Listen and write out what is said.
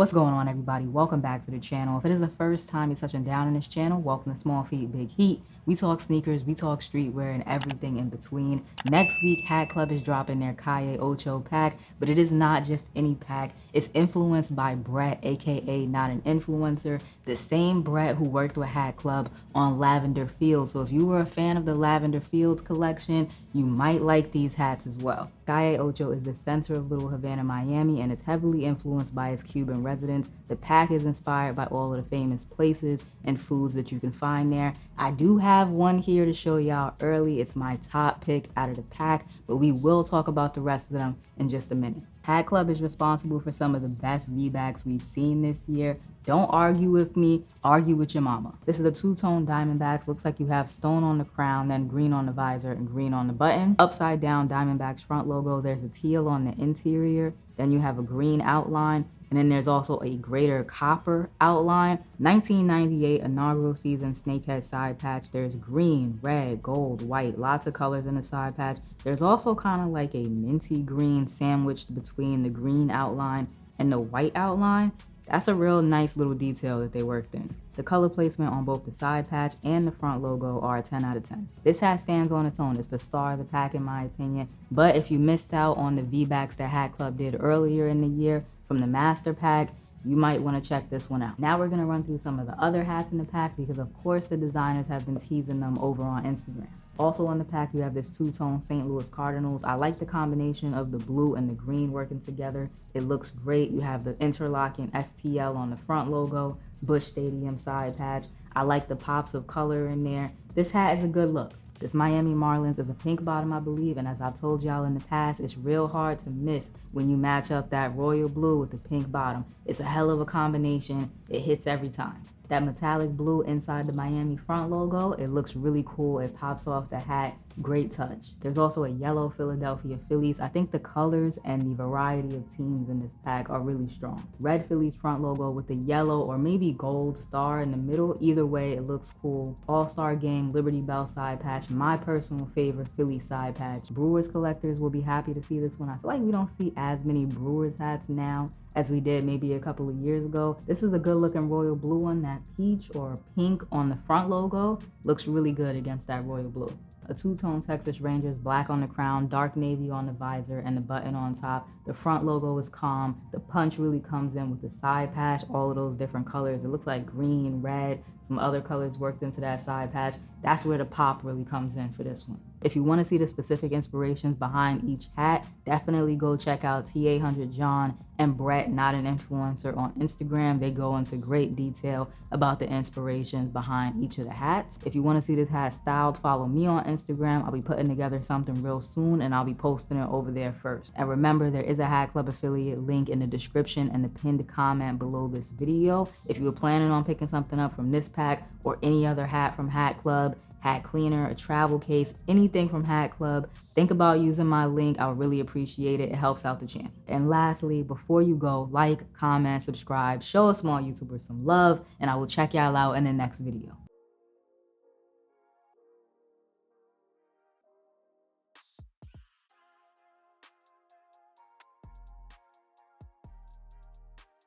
What's going on, everybody? Welcome back to the channel. If it is the first time you're touching down on this channel, welcome to Small Feet Big Heat. We talk sneakers, we talk streetwear, and everything in between. Next week, Hat Club is dropping their Calle Ocho pack, but it is not just any pack. It's influenced by Brett, aka Not an Influencer, the same Brett who worked with Hat Club on Lavender Fields. So if you were a fan of the Lavender Fields collection, you might like these hats as well. Calle Ocho is the center of Little Havana, Miami, and it's heavily influenced by its Cuban residents. The pack is inspired by all of the famous places and foods that you can find there. I do have one here to show y'all early. It's my top pick out of the pack, but we will talk about the rest of them in just a minute. Hat Club is responsible for some of the best V-backs we've seen this year. Don't argue with me, argue with your mama. This is a two-tone Diamondbacks. Looks like you have stone on the crown, then green on the visor and green on the button. Upside down Diamondbacks front logo, there's a teal on the interior, then you have a green outline, and then there's also a greater copper outline. 1998 inaugural season snakehead side patch. There's green, red, gold, white, lots of colors in the side patch. There's also kind of like a minty green sandwiched between the green outline and the white outline. That's a real nice little detail that they worked in. The color placement on both the side patch and the front logo are a 10 out of 10. This hat stands on its own. It's the star of the pack in my opinion. But if you missed out on the V-backs that Hat Club did earlier in the year from the master pack, you might want to check this one out. Now we're going to run through some of the other hats in the pack because of course the designers have been teasing them over on Instagram. Also on the pack you have this two-tone St. Louis Cardinals. I like the combination of the blue and the green working together. It looks great. You have the interlocking STL on the front logo, Busch Stadium side patch. I like the pops of color in there. This hat is a good look. This Miami Marlins is a pink bottom, I believe, and as I've told y'all in the past, it's real hard to miss when you match up that royal blue with the pink bottom. It's a hell of a combination. It hits every time. That metallic blue inside the Miami front logo, it looks really cool. It pops off the hat. Great touch. There's also a yellow Philadelphia Phillies. I think the colors and the variety of teams in this pack are really strong. Red Phillies front logo with the yellow or maybe gold star in the middle. Either way, it looks cool. All-Star Game Liberty Bell side patch. My personal favorite Philly side patch. Brewers collectors will be happy to see this one. I feel like we don't see as many Brewers hats now as we did maybe a couple of years ago. This is a good looking royal blue one. That peach or pink on the front logo looks really good against that royal blue. A two-tone Texas Rangers, black on the crown, dark navy on the visor, and the button on top. The front logo is calm. The punch really comes in with the side patch, all of those different colors. It looks like green, red, some other colors worked into that side patch. That's where the pop really comes in for this one. If you want to see the specific inspirations behind each hat, definitely go check out T800 John and Brett, Not an Influencer, on Instagram. They go into great detail about the inspirations behind each of the hats. If you want to see this hat styled, follow me on Instagram. I'll be putting together something real soon and I'll be posting it over there first. And remember, there is a Hat Club affiliate link in the description and the pinned comment below this video. If you were planning on picking something up from this pack or any other hat from Hat Club, hat cleaner, a travel case, anything from Hat Club, think about using my link. I would really appreciate it. It helps out the channel. And lastly, before you go, like, comment, subscribe, show a small YouTuber some love, and I will check y'all out in the next video.